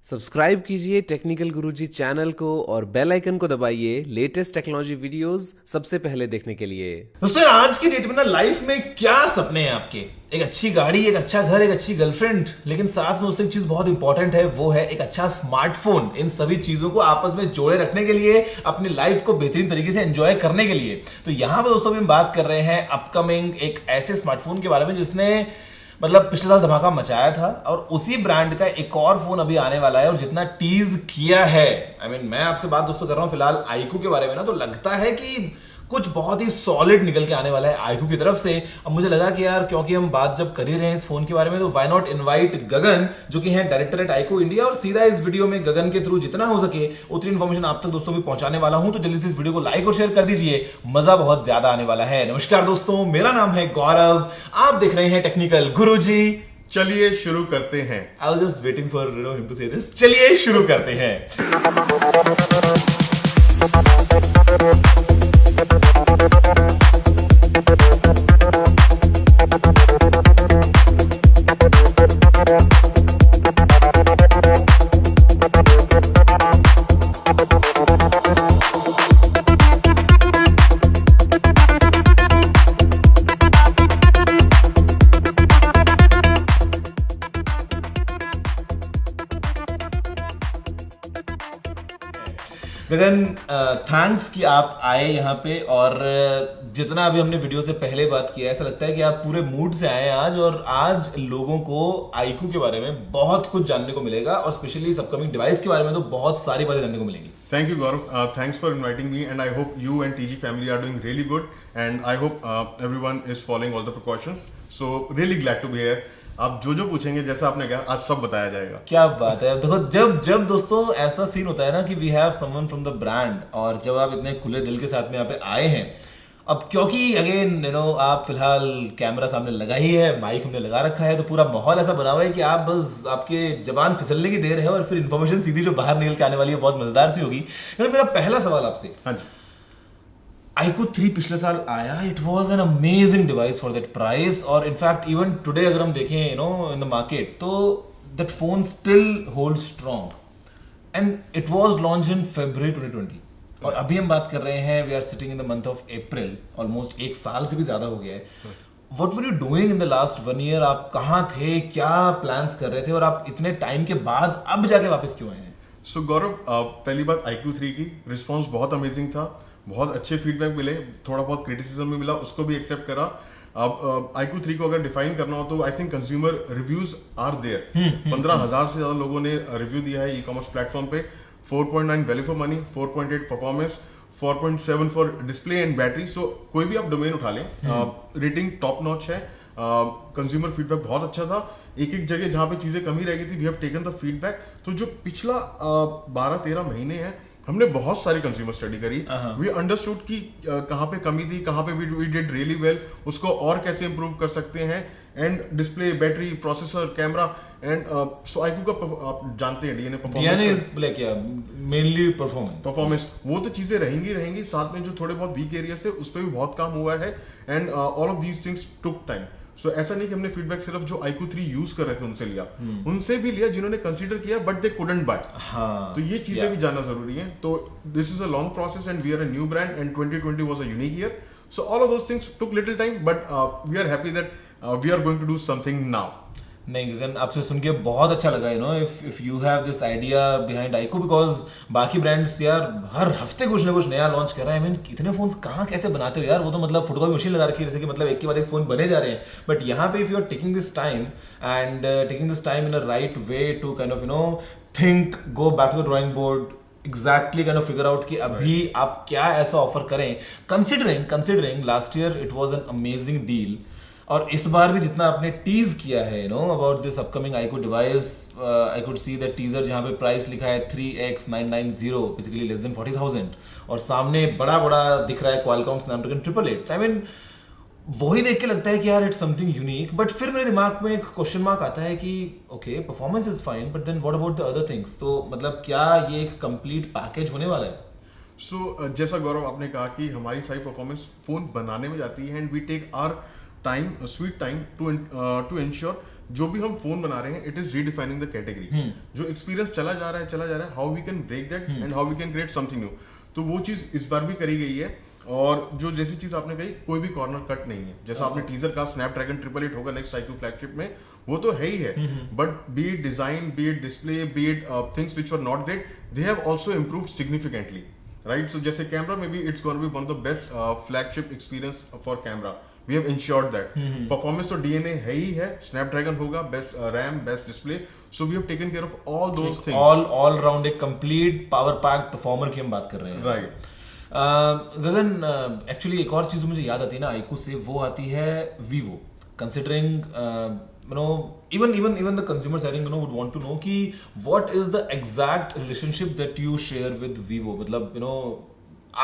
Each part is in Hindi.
सब्सक्राइब कीजिए टेक्निकल गुरुजी चैनल को और बेल आइकन को दबाइए लेटेस्ट टेक्नोलॉजी वीडियोस सबसे पहले देखने के लिए। दोस्तों यार, आज की डेट में ना लाइफ में क्या सपने हैं आपके? एक अच्छी गाड़ी, एक अच्छा घर, एक अच्छी गर्लफ्रेंड, लेकिन साथ में दोस्तों एक चीज बहुत इंपॉर्टेंट है, वो है एक अच्छा स्मार्टफोन। इन सभी चीजों को आपस में जोड़े रखने के लिए, अपनी लाइफ को बेहतरीन तरीके से एंजॉय करने के लिए। तो यहां पर दोस्तों हम बात कर रहे हैं अपकमिंग एक ऐसे स्मार्टफोन के बारे में जिसने मतलब पिछले साल धमाका मचाया था, और उसी ब्रांड का एक और फोन अभी आने वाला है। और जितना टीज किया है, मैं आपसे बात दोस्तों कर रहा हूं फिलहाल आईक्यू के बारे में ना, तो लगता है कि कुछ बहुत ही सॉलिड निकल के आने वाला है आईक्यू की तरफ से। अब मुझे लगा कि यार, क्योंकि हम बात जब कर ही रहे हैं इस फोन के बारे में, तो व्हाई नॉट इनवाइट गगन, जो कि है डायरेक्टर एट आईक्यू इंडिया, और सीधा इस वीडियो में गगन के थ्रू जितना हो सके उतनी इन्फॉर्मेशन आप तक दोस्तों भी पहुंचाने वाला हूं। तो जल्दी से इस वीडियो को लाइक और शेयर कर दीजिए, मजा बहुत ज्यादा आने वाला है। नमस्कार दोस्तों, मेरा नाम है गौरव, आप देख रहे हैं टेक्निकल गुरुजी। चलिए शुरू करते हैं। I was just waiting for him to say this. चलिए शुरू करते हैं। गगन, थैंक्स कि आप आए यहाँ पे, और जितना अभी हमने वीडियो से पहले बात किया, ऐसा लगता है कि आप पूरे मूड से आए हैं आज, और आज लोगों को आईक्यू के बारे में बहुत कुछ जानने को मिलेगा, और स्पेशली इस अपकमिंग डिवाइस के बारे में तो बहुत सारी बातें जानने को मिलेंगी। Thank you, Gaurav. Thanks for inviting me, and I hope you and TG family are doing really good, and I hope everyone is following all the precautions. So really glad to be here. आप जो पूछेंगे, जैसा आपने कहा, आज सब बताया जाएगा। क्या बात है। देखो, जब जब दोस्तों ऐसा सीन होता है ना कि we have someone from the brand, और जब आप इतने खुले दिल के साथ में यहाँ पे आए हैं, अब क्योंकि अगेन आप फिलहाल कैमरा सामने लगा ही है, माइक हमने लगा रखा है, तो पूरा माहौल ऐसा बना हुआ है कि आप बस आपके जबान फिसलने की देर है, और फिर इन्फॉर्मेशन सीधी जो बाहर निकल के आने वाली है बहुत मजेदार सी होगी। मेरा पहला सवाल आपसे, हाँ जी, iQOO 3 पिछले साल आया, it was an amazing device for that price, और इनफैक्ट इवन टुडे अगर हम देखें इन द मार्केट, तो that phone still hold strong, and it was launch in February 2020, और अभी हम बात कर रहे हैं, we are sitting in the month of April, almost एक साल से भी ज्यादा हो गया है। What were you doing in the last 1 year? आप कहाँ थे, क्या प्लान्स कर रहे थे, और आप इतने टाइम के बाद अब जाके वापस क्यों आए हैं? सो गौरव, पहली बात, iQOO 3 की रिस्पॉन्स बहुत अमेजिंग था, बहुत अच्छे फीडबैक मिले, थोड़ा बहुत क्रिटिसिज्म भी मिला, उसको भी एक्सेप्ट करा। अब iQOO 3 को अगर डिफाइन करना हो तो I think consumer reviews are there. 15,000 से ज्यादा लोगों ने रिव्यू दिया है ई कॉमर्स प्लेटफॉर्म पे। 4.9 value for money, 4.8 performance, 4.7 for display and battery. So कोई भी आप डोमेन उठा लें, रेटिंग टॉप नॉच है, कंज्यूमर फीडबैक बहुत अच्छा था। एक जगह जहां पे चीजें कमी रह गई थी, we have taken the feedback. तो जो पिछला 12-13 महीने हैं, हमने बहुत सारी कंज्यूमर स्टडी करी। वी अंडरस्टूड कि कहाँ पे कमी थी, कहाँ पे वी डिड रियली वेल, उसको और कैसे इंप्रूव कर सकते हैं। And display, battery, processor, camera, and so iQOO का आप जानते हैं डीएनए मेनली परफॉर्मेंस, वो तो चीजें रहेंगी। साथ में जो थोड़े बहुत वीक एरिया थे, उस पर भी बहुत काम हुआ है, and all of these things took time. So ऐसा नहीं कि हमने फीडबैक सिर्फ जो iQOO 3 यूज कर रहे थे उनसे लिया, उनसे भी लिया जिन्होंने कंसीडर किया बट दे कुडंट बाय। तो ये चीजें भी जानना जरूरी है। तो this is a long process, and we are a new brand, and 2020 was a unique year. So all of those things took little time, but we are happy that we are going to do something now. नहीं गगन, आपसे सुन के बहुत अच्छा लगा, if you have this idea behind iQOO, because बाकी ब्रांड्स यार हर हफ्ते कुछ ना कुछ नया लॉन्च कर रहे हैं। इतने फोन्स कहाँ कैसे बनाते हो यार? वो तो मतलब फोटोकॉपी मशीन लगा रखी है, जैसे कि मतलब एक के बाद एक फोन बने जा रहे हैं। बट यहाँ पे if you are taking this time and taking this time in a right way to kind of think, go back to the drawing board, exactly kind of figure out कि अभी आप क्या ऐसा ऑफर करें, considering last year it was an amazing deal, और इस बार भी जितना आपने टीज किया है about this upcoming iQOO device, I could see that teaser जहां पे प्राइस लिखा है 3X990, बेसिकली लेस देन 40,000, और सामने बड़ा दिख रहा है Qualcomm Snapdragon 888। वही देख के लगता है कि यार इट्स समथिंग यूनिक, बट फिर मेरे दिमाग में एक क्वेश्चन मार्क आता है कि okay, performance is fine, but then what about the other things? तो मतलब क्या ये एक कंप्लीट पैकेज होने वाला है? सो जैसा गौरव आपने कहा कि हमारी सारी परफॉर्मेंस फोन बनाने में जाती है, and we take our time, a sweet time to ensure जो भी हम फोन बना रहे हैं it is redefining the category. जो एक्सपीरियंस चला जा रहा है, how we can break that and how we can create something new. तो वो चीज इस बार भी करी गई है। और जो जैसी चीज आपने कही, कोई भी कॉर्नर कट नहीं है। जैसा आपने टीजर का स्नैपड्रैगन 888 होगा नेक्स्ट iQOO फ्लैगशिप में, वो तो है ही है, but be it design, be it display, be it things which were not great, they have also improved significantly, right. So जैसे कैमरा में भी it's gonna be one of the best flagship experience for camera. We have ensured that. Performance तो डीएनए है ही है, स्नैपड्रैगन होगा, best RAM, best display, so we have taken care of all those things. All round एक कंप्लीट पावर पैक्ड परफॉर्मर की हम बात कर रहे हैं, राइट। गगन, एक्चुअली एक और चीज मुझे याद आती है ना iQOO से, वो आती है Vivo। Considering even the consumers I think would want to know कि what is the exact relationship that you share with Vivo। मतलब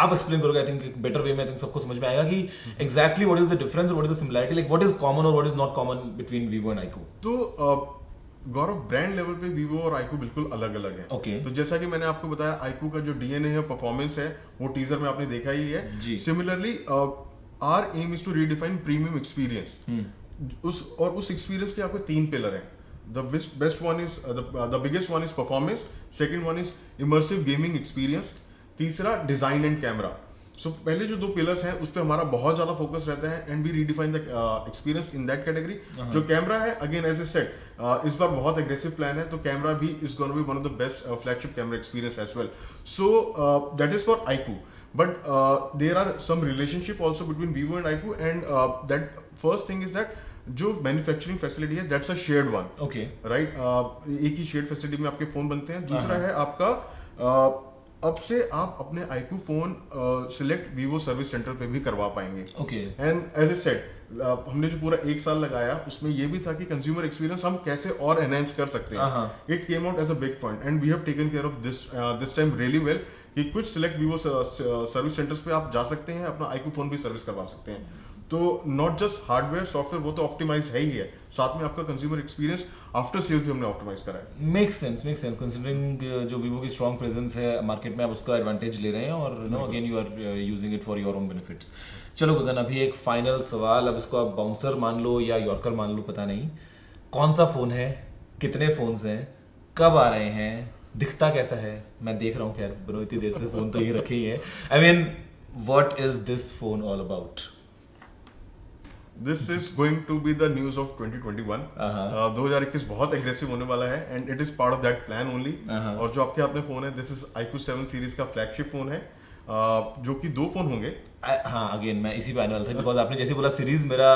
आप एक्सप्लेन करोगे, आई थिंक एक बेटर वे में आई थिंक सबको समझ में आएगा कि exactly what is the difference और what is the similarity, like what is common और what is not common between Vivo and iQOO। तो गौरव, ब्रांड लेवल पे Vivo और iQOO बिल्कुल अलग अलग है। Okay. तो जैसा कि मैंने आपको बताया, iQOO का जो डीएनए है, परफॉर्मेंस है, वो टीजर में आपने देखा ही है। Similarly our aim is to redefine premium experience. उस एक्सपीरियंस के आपको 3 पिलर हैं। The best one is the biggest one is performance, second one is immersive gaming experience, तीसरा डिजाइन एंड कैमरा। सो पहले जो 2 पिलर्स हैं उस पर हमारा बहुत ज्यादा फोकस रहता है and we redefine the experience in that category. जो कैमरा है, अगेन एज ए सेट, इस बार बहुत एग्रेसिव प्लान है, तो कैमरा भी is gonna be one of the best flagship camera experience as well. So that is for iQOO, but there are some relationship also between Vivo and iQOO, and that first thing is that जो मैन्युफैक्चरिंग फैसिलिटी है, that's a shared one, okay, right. एक ही शेयर्ड फैसिलिटी में आपके फोन बनते हैं। दूसरा है आपका, अब से आप अपने iQOO phone select Vivo service centre पे भी करवा पाएंगे। Okay, and as a set, हमने जो पूरा 1 साल लगाया उसमें ये भी था कि कंज्यूमर एक्सपीरियंस हम कैसे और एनहेंस कर सकते हैं। It came out as a big point and we have taken care of this time really well कि कुछ सिलेक्ट Vivo सर्विस सेंटर्स पे आप जा सकते हैं, अपना iQOO फोन भी सर्विस करवा सकते हैं। तो नॉट जस्ट हार्डवेयर, सॉफ्टवेयर, वो तो ऑप्टिमाइज है ही है, साथ में आपका कंज्यूमर एक्सपीरियंस आफ्टर सेल्स भी हमने ऑप्टिमाइज करा है। मेक सेंस कंसिडरिंग जो Vivo की स्ट्रॉन्ग प्रेजेंस है मार्केट में, आप उसका एडवांटेज ले रहे हैं और again you are using it for your own benefits. चलो गगन, अभी एक फाइनल सवाल, अब इसको आप बाउंसर मान लो या यॉर्कर मान लो, पता नहीं, कौन सा फोन है, कितने फोन्स हैं, कब आ रहे हैं, दिखता कैसा है? मैं देख रहा हूँ, खैर ब्रो इतनी देर से फोन तो ये रखे ही है। I mean what is this phone all about? This is going to be the news of 2021. 2021 बहुत एग्रेसिव होने वाला है and it is part of that plan only. और जो आपके अपने फोन है, दिस इज iQOO 7 सीरीज का फ्लैगशिप फोन है, जो कि 2 फोन होंगे। हाँ, अगेन मैं इसी पे आने वाला था, बिकॉज आपने जैसे बोला सीरीज, मेरा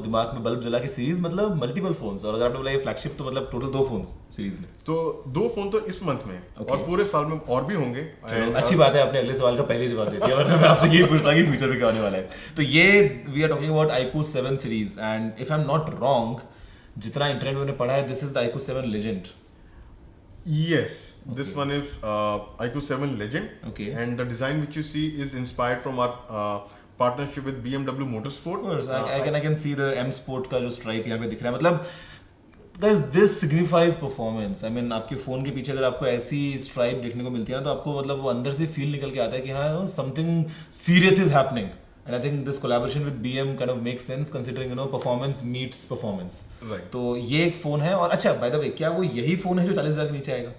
दिमाग में बल्ब जला कि सीरीज मतलब मल्टीपल फोन्स, और अगर आपने बोला ये फ्लैगशिप तो मतलब टोटल 2 फोन्स सीरीज में। तो 2 फोन तो इस मंथ में और पूरे साल में और भी होंगे। अच्छी बात है, आपने अगले सवाल का पहले जवाब दे दिया, वरना मैं आपसे यही पूछता कि फ्यूचर में क्या होने वाला है। तो ये we are talking about iQOO 7 series and if I am not wrong, जितना इंटरनेट में मैंने पढ़ा है, this is the iQOO 7 legend. Yes, this one is iQOO 7 Legend. Okay. And the design which you see is inspired from our partnership with BMW Motorsport. Of course, I can see the M Sport का जो stripe यहाँ पे दिख रहा है, मतलब guys this signifies performance. I mean आपके फोन के पीछे अगर आपको ऐसी स्ट्राइप देखने को मिलती है ना, तो आपको मतलब वो अंदर से फील निकल के आता है कि हाँ something serious is happening. And I think this collaboration with BM kind of makes sense considering performance meets performance. Right. तो ये एक फोन है। और अच्छा by the way, क्या वो यही फोन है जो 40,000 के नीचे आएगा?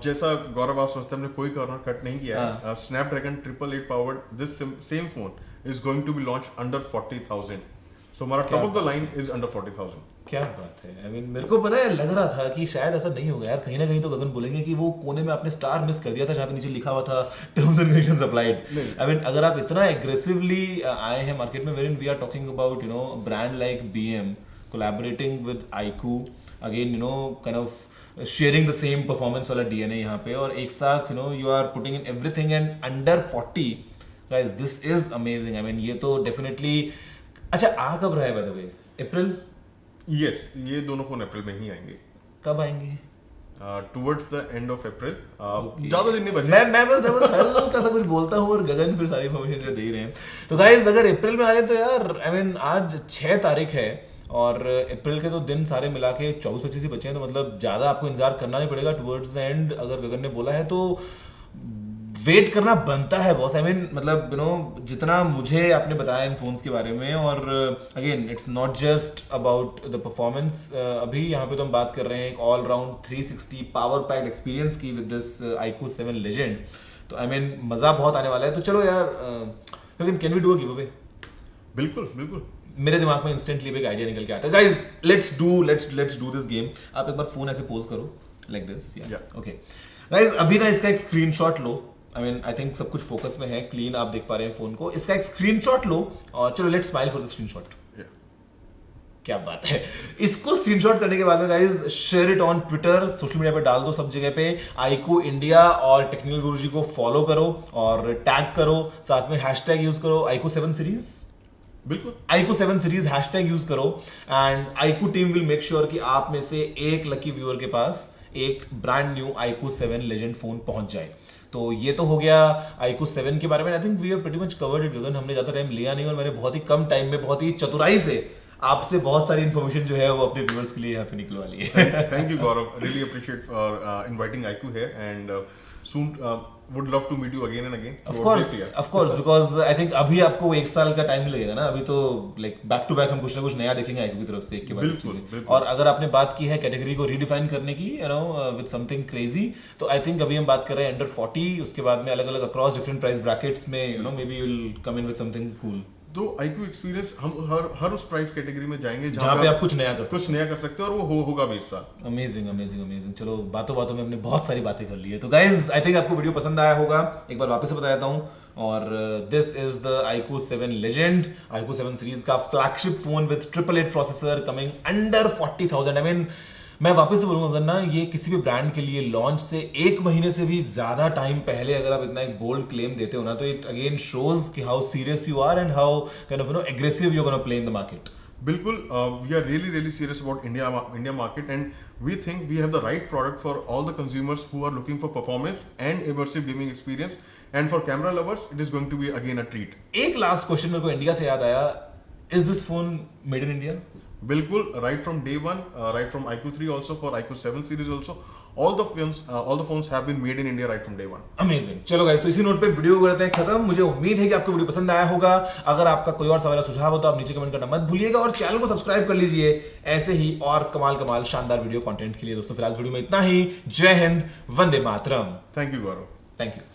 जैसा गौरव आप समझते हैं, हमने कोई कॉर्नर कट नहीं किया है। Snapdragon 888 powered this same phone is going to be launched under 40,000. So हमारा top of the line is under 40,000. क्या बात है। I mean, मेरे को पता है, लग रहा था कि शायद ऐसा नहीं होगा यार, कहीं ना कहीं तो गगन बोलेंगे कि वो कोने में आपने स्टार मिस कर दिया था जहाँ पे नीचे लिखा हुआ था terms and conditions applied. I mean अगर आप इतना एग्रेसिवली आए हैं मार्केट में, wherein we are talking about brand like BM collaborating with iQOO, again kind of sharing the same performance वाला DNA यहाँ पे, और एक साथ you are putting in everything and under 40, guys this is amazing. I mean ये तो डेफिनेटली। अच्छा, आ कब रहा है by the way? April? Yes, ये दोनों फोन अप्रैल में ही आएंगे। कब आएंगे? Towards the end of April. ज्यादा दिन नहीं बचे। मैं बस हल्का सा कुछ बोलता हूँ और गगन फिर सारी इन्फॉर्मेशन दे रहे हैं। तो गाइस अगर अप्रैल में आ रहे हैं तो यार, आई मीन आज 6 तारीख है और अप्रैल के तो दिन सारे मिला के 24-25 ही बचे हैं, तो मतलब ज्यादा आपको इंतजार करना नहीं पड़ेगा टुवर्ड्स द एंड। अगर गगन ने बोला है तो वेट करना बनता है बॉस। आई मीन मतलब यू नो जितना मुझे आपने बताया इन फोन्स के बारे में, और again it's not just about the performance. अभी यहाँ पे तो हम बात कर रहे हैं एक all round 360 power packed experience की विद दिस iQOO 7 लेजेंड। तो आई मीन मजा बहुत आने वाला है। तो चलो यार, लेकिन can we do a giveaway? बिल्कुल बिल्कुल। मेरे दिमाग में इंस्टेंटली एक आइडिया निकल के आता है। Guys let's do this game. आप एक बार फोन ऐसे पोज करो लाइक दिस। ओके गाइस, अभी ना इसका एक screenshot low. I mean I think सब कुछ फोकस में है, क्लीन आप देख पा रहे हैं फोन को। इसका एक स्क्रीनशॉट लो और चलो let's smile for the screenshot. क्या बात है। इसको स्क्रीनशॉट करने के बाद में guys share it on Twitter, social media पे डाल दो सब जगह पे। iQOO इंडिया और टेक्निकल गुरुजी को फॉलो करो और टैग करो, साथ में हैशटैग यूज करो iQOO 7 सीरीज। बिल्कुल iQOO 7 सीरीज हैशटैग यूज करो and iQOO team will make sure कि आप में से एक लकी व्यूअर के पास एक brand new iQOO 7 legend phone पहुंच जाए। तो ये तो हो गया iQOO 7 के बारे में। I think we have pretty much covered it Gagan. हमने ज्यादा टाइम लिया नहीं और मैंने बहुत ही कम टाइम में बहुत ही चतुराई से आपसे बहुत सारी इन्फॉर्मेशन जो है वो अपने व्यूअर्स के लिए यहाँ पे निकलवा ली है। Thank you Gaurav, really appreciate for inviting iQOO here and soon would love to meet you again and again. Of course, because I think अभी आपको एक साल का टाइम लगेगा ना। अभी तो लाइक बैक टू बैक हम कुछ ना कुछ नया देखेंगे iQOO की तरफ से एक के बाद एक चीजें। और अगर आपने बात की है कैटेगरी को रीडिफाइन करने की, you know with something crazy, तो आई थिंक अभी हम बात कर रहे हैं अंडर 40, उसके बाद में अलग अलग अक्रॉस डिफरेंट प्राइस ब्रैकेट्स में, you know may be you will come in with something cool. तो iQOO एक्सपीरियंस हम हर उस प्राइस कैटेगरी में जाएंगे जहाँ पे आप कुछ नया कर सकते हैं और वो होगा भी इस साल। अमेजिंग। चलो बातों बातों में हमने बहुत सारी बातें कर ली है। तो गाइज आई थिंक आपको वीडियो पसंद आया होगा। एक बार वापस से बता देता हूँ, और this is the iQOO 7 legend, iQOO 7 series का flagship phone with 888 processor coming under 40,000। I mean मैं वापस से बोलूंगा, अगर ना ये किसी भी ब्रांड के लिए लॉन्च से एक महीने से भी ज्यादा टाइम पहले अगर आप इतना एक बोल्ड क्लेम देते हो ना, तो इट अगेन शोज कि how serious you are and how kind of you know aggressive you are gonna play in the market. बिल्कुल, we are really serious about India market and we think we have the right product for all the consumers who are looking for performance and immersive gaming experience, and for camera lovers it is going to be again a treat. एक लास्ट क्वेश्चन मेरे को इंडिया से याद आया, is this phone made in India? बिल्कुल, right from day one, right from iQOO 3 also, for iQOO 7 series also, all the phones have been made in India right from day one. Amazing. चलो गाइस, तो इसी नोट पे वीडियो करते हैं खत्म। मुझे उम्मीद है कि आपको वीडियो पसंद आया होगा। अगर आपका कोई और सवाल या सुझाव हो तो आप नीचे कमेंट करना मत भूलिएगा और चैनल को सब्सक्राइब कर लीजिए ऐसे ही और कमाल शानदार वीडियो कंटेंट के लिए। दोस्तों फिलहाल वीडियो में इतना ही। जय हिंद, वंदे मातरम। Thank you Gaurav. Thank you.